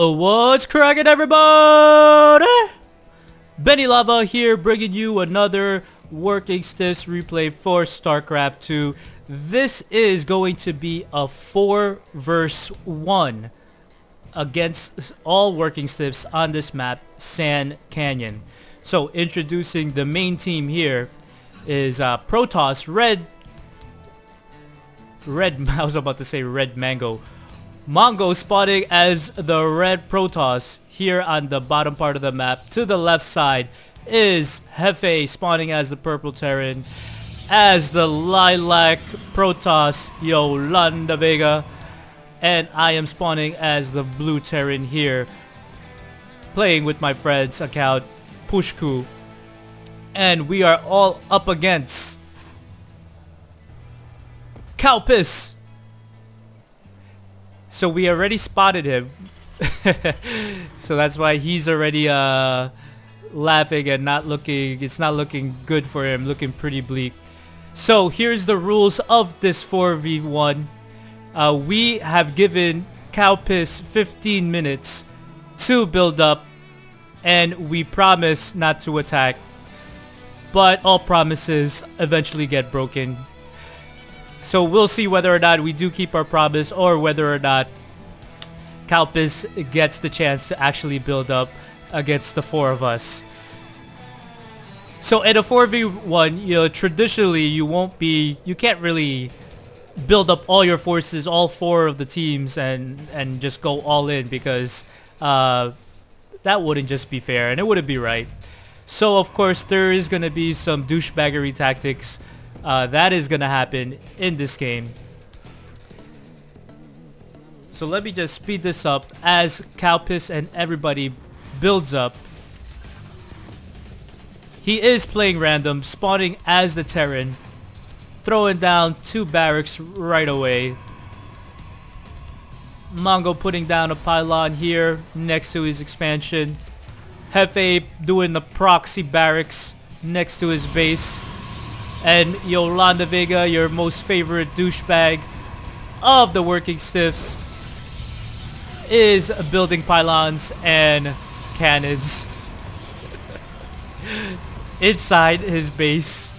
What's cracking, everybody? Benny Lava here, bringing you another Working Stiffs replay for Starcraft 2. This is going to be a 4 vs 1 against all Working Stiffs on this map, Sand Canyon. So introducing the main team here is Protoss, Red, I was about to say Red Mango. Mongo spotting as the Red Protoss here on the bottom part of the map. To the left side is Jefe spawning as the Purple Terran, as the Lilac Protoss, Yolonda Vega, and I am spawning as the Blue Terran here, playing with my friend's account, Puchkoo. And we are all up against Cowpiss. So we already spotted him. So that's why he's already laughing and not looking, it's not looking good for him, looking pretty bleak. So here's the rules of this 4v1. We have given Cowpiss 15 minutes to build up, and we promise not to attack. But all promises eventually get broken. So we'll see whether or not we do keep our promise, or whether or not Cowpiss gets the chance to actually build up against the 4 of us. So in a 4v1, you know, traditionally you can't really build up all your forces, all 4 of the teams, and just go all in, because that wouldn't just be fair and it wouldn't be right. So of course there is going to be some douchebaggery tactics that is going to happen in this game. So let me just speed this up as Cowpiss and everybody builds up. He is playing random, spawning as the Terran, throwing down 2 barracks right away. Mongo putting down a pylon here next to his expansion. Jefe doing the proxy barracks next to his base. And Yolanda Vega, your most favorite douchebag of the Working Stiffs, is building pylons and cannons inside his base.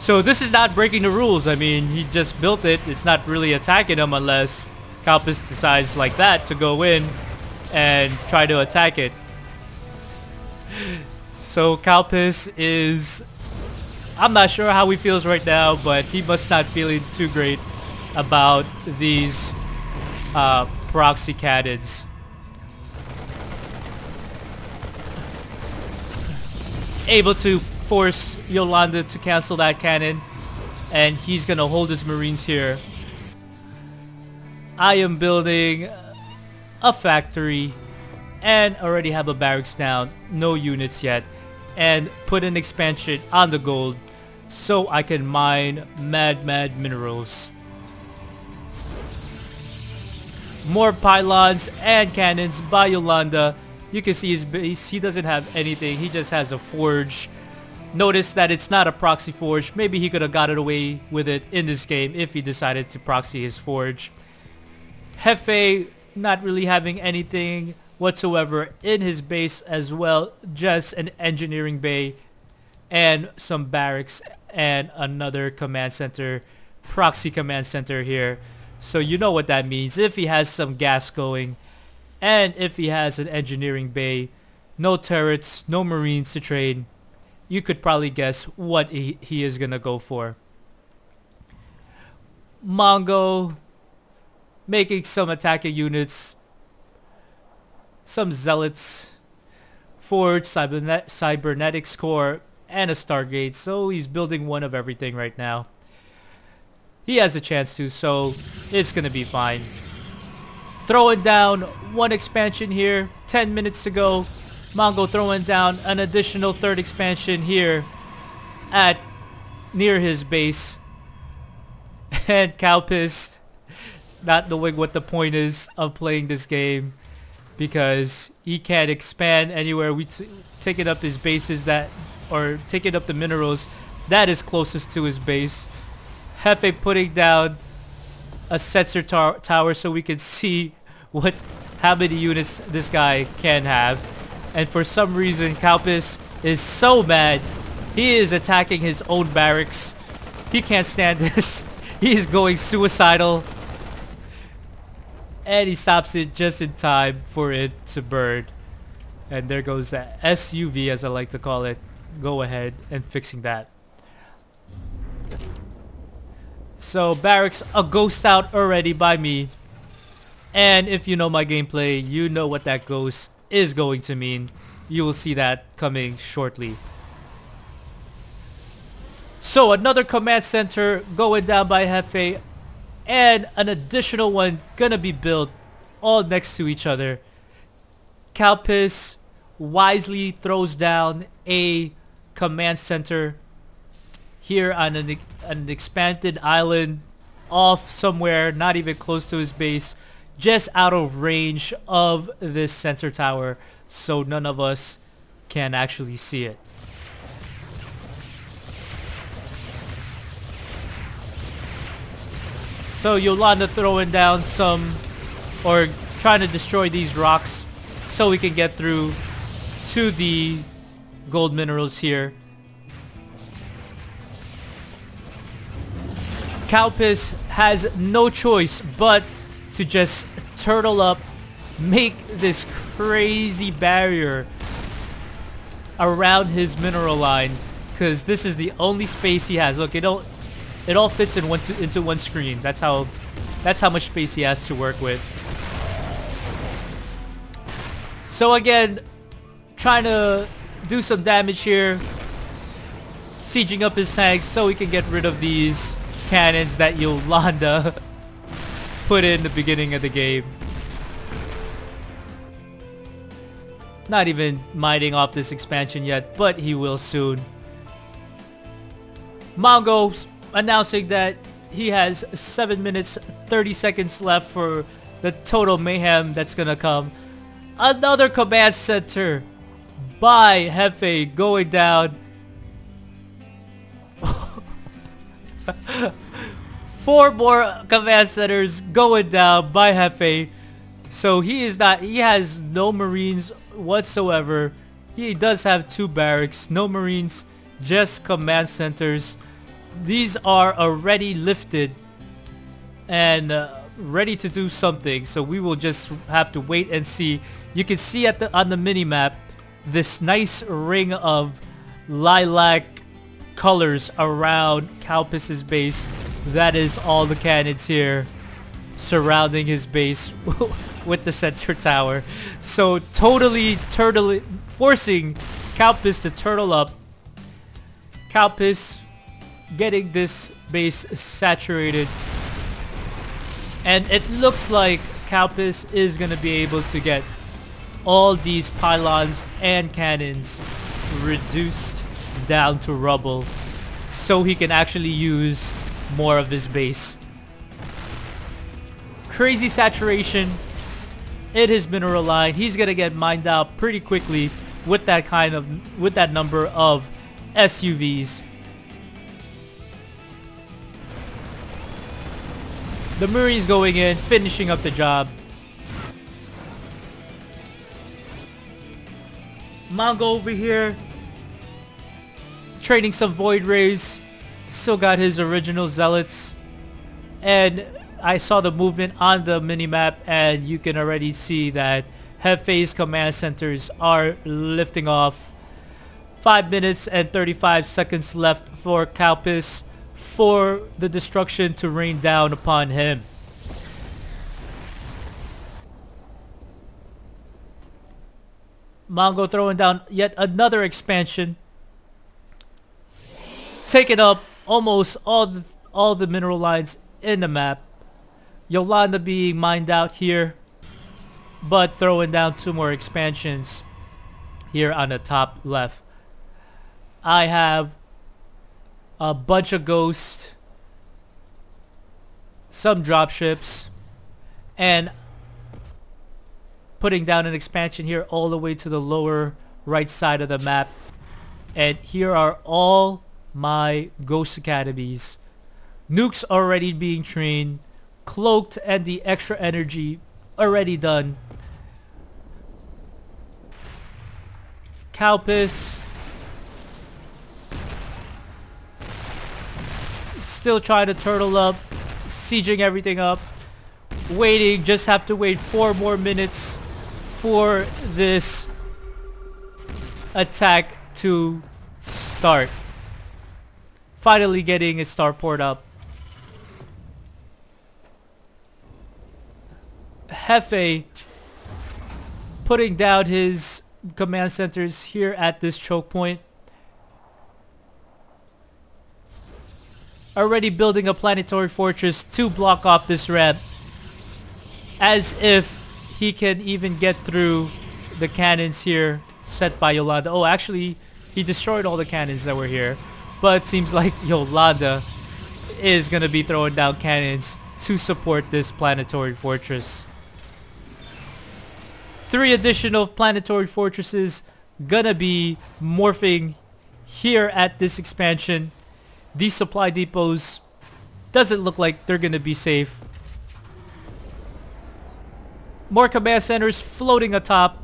So this is not breaking the rules. I mean, he just built it. It's not really attacking him unless Cowpiss decides like that to go in and try to attack it. So Cowpiss is, I'm not sure how he feels right now, but he must not feeling too great about these proxy cannons. Able to force Yolanda to cancel that cannon, and he's gonna hold his Marines here. I am building a factory and already have a barracks down, no units yet, and put an expansion on the gold so I can mine mad minerals. More pylons and cannons by Yolanda. You can see his base, he doesn't have anything, he just has a forge. Notice that it's not a proxy forge. Maybe he could have got it away with it in this game if he decided to proxy his forge. Jefe not really having anything whatsoever in his base as well, just an engineering bay and some barracks and another command center, proxy command center here. So you know what that means. If he has some gas going and if he has an engineering bay, no turrets, no Marines to train, you could probably guess what he is gonna go for. Mongo making some attacking units, some zealots, forge, cybernetics core, and a Stargate. So he's building one of everything right now. He has the chance to, so it's gonna be fine. Throwing down one expansion here, 10 minutes to go. Mongo throwing down an additional 3rd expansion here at near his base. And Cowpiss not knowing what the point is of playing this game, because he can't expand anywhere. We taking up his bases that, or taking up the minerals that is closest to his base. Jefe putting down a sensor tower so we can see how many units this guy can have. And for some reason, Cowpiss is so mad. He is attacking his own barracks. He can't stand this. He is going suicidal. And he stops it just in time for it to burn. And there goes that SUV, as I like to call it. Go ahead and fixing that. So barracks a ghost out already by me. And if you know my gameplay, you know what that ghost is going to mean. You will see that coming shortly. So another command center going down by Jefe, and an additional one gonna be built all next to each other. Cowpiss wisely throws down a command center here on an expanded island off somewhere, not even close to his base, just out of range of this sensor tower, so none of us can actually see it. So Yolonda throwing down some, or trying to destroy these rocks so we can get through to the gold minerals here. Cowpiss has no choice but to just turtle up, make this crazy barrier around his mineral line, because this is the only space he has. Look, it all fits in into one screen. That's how much space he has to work with. So again, trying to do some damage here, sieging up his tanks so we can get rid of these cannons that Yolonda put in the beginning of the game. Not even mining off this expansion yet, but he will soon. Mongo announcing that he has 7 minutes 30 seconds left for the total mayhem that's gonna come. Another command center by Jefe going down. 4 more command centers going down by Jefe. So he has no marines whatsoever. He does have 2 barracks, no marines, just command centers. These are already lifted and ready to do something, so we will just have to wait and see. You can see on the mini map this nice ring of lilac colors around Cowpiss's base. That is all the cannons here surrounding his base with the sensor tower. So totally forcing Cowpiss to turtle up. Cowpiss getting this base saturated, and it looks like Cowpiss is going to be able to get all these pylons and cannons reduced down to rubble so he can actually use more of his base. Crazy saturation in his mineral line. He's going to get mined out pretty quickly with that number of SUVs. The Marines going in, finishing up the job. Mongo over here training some Void Rays. Still got his original Zealots. And I saw the movement on the minimap, and you can already see that Jefe's command centers are lifting off. 5 minutes and 35 seconds left for Cowpiss for the destruction to rain down upon him. Mongo throwing down yet another expansion, taking up almost all the mineral lines in the map. Yolonda being mined out here, but throwing down 2 more expansions here on the top left. I have a bunch of ghosts, some dropships, and putting down an expansion here all the way to the lower right side of the map. And here are all my ghost academies. Nukes already being trained, cloaked and the extra energy already done. Cowpiss still trying to turtle up, sieging everything up, waiting, just have to wait 4 more minutes for this attack to start. Finally getting a starport up. Jefe putting down his command centers here at this choke point. Already building a planetary fortress to block off this ramp, as if he can even get through the cannons here set by Yolonda. Oh, actually, he destroyed all the cannons that were here, but it seems like Yolonda is going to be throwing down cannons to support this planetary fortress. 3 additional planetary fortresses gonna be morphing here at this expansion. These supply depots doesn't look like they're gonna be safe. More command centers floating atop.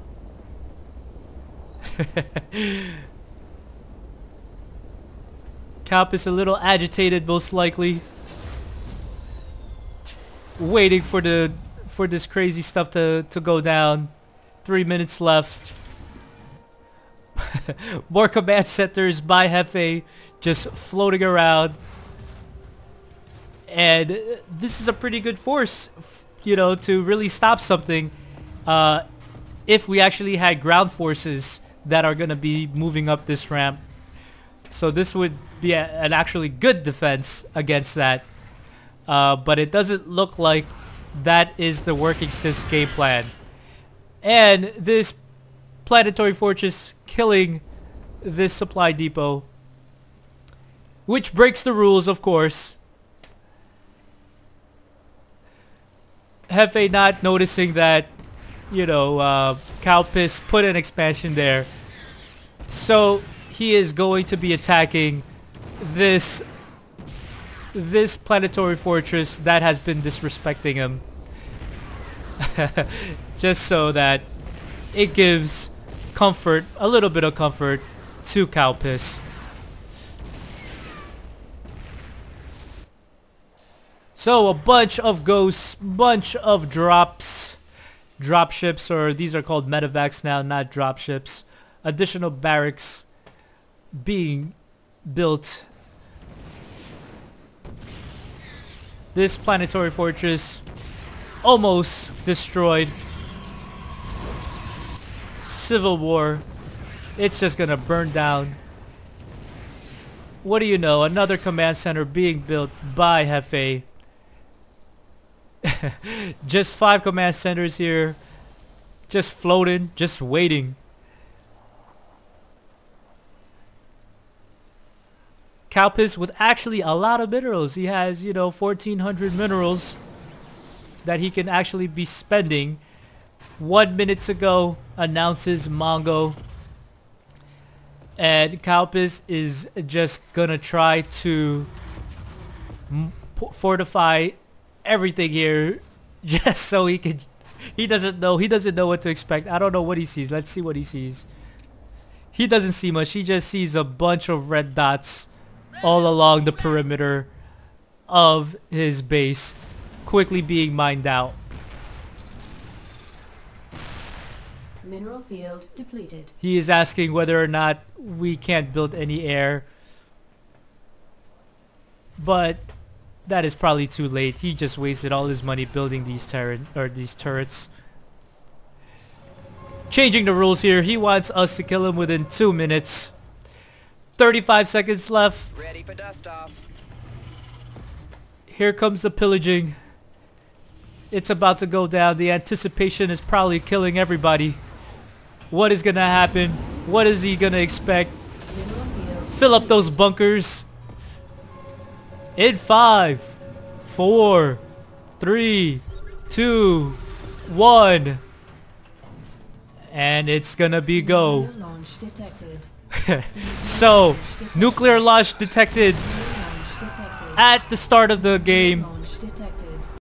Cowpiss a little agitated, most likely, waiting for this crazy stuff to go down. 3 minutes left. More command centers by Jefe just floating around. And this is a pretty good force, you know, to really stop something. If we actually had ground forces that are going to be moving up this ramp. So this would be an actually good defense against that. But it doesn't look like that is the working Sith's game plan. And this planetary fortress killing this supply depot, which breaks the rules, of course. Jefe not noticing that, you know, Cowpiss put an expansion there. So he is going to be attacking this planetary fortress that has been disrespecting him. Just so that it gives comfort, a little bit of comfort, to Cowpiss. So a bunch of ghosts, bunch of drops, dropships, or these are called medevacs now, not dropships. Additional barracks being built. This planetary fortress almost destroyed. Civil war. It's just gonna burn down. What do you know? Another command center being built by Jefe. Just 5 command centers here. Just floating, just waiting. Cowpiss with actually a lot of minerals. He has, you know, 1,400 minerals that he can actually be spending. 1 minute to go, announces Mongo. And Cowpiss is just gonna try to fortify everything here, just so he can. He doesn't know what to expect. I don't know what he sees. Let's see what he sees. He doesn't see much. He just sees a bunch of red dots all along the perimeter of his base, quickly being mined out. Mineral field depleted. He is asking whether or not we can't build any air, but that is probably too late. He just wasted all his money building these turrets. Changing the rules here. He wants us to kill him within 2 minutes. 35 seconds left. Ready for dust off. Here comes the pillaging. It's about to go down. The anticipation is probably killing everybody. What is gonna happen? What is he gonna expect? Fill up those bunkers. In 5, 4, 3, 2, 1. And it's gonna be go. Launch detected. So, nuclear launch detected at the start of the game.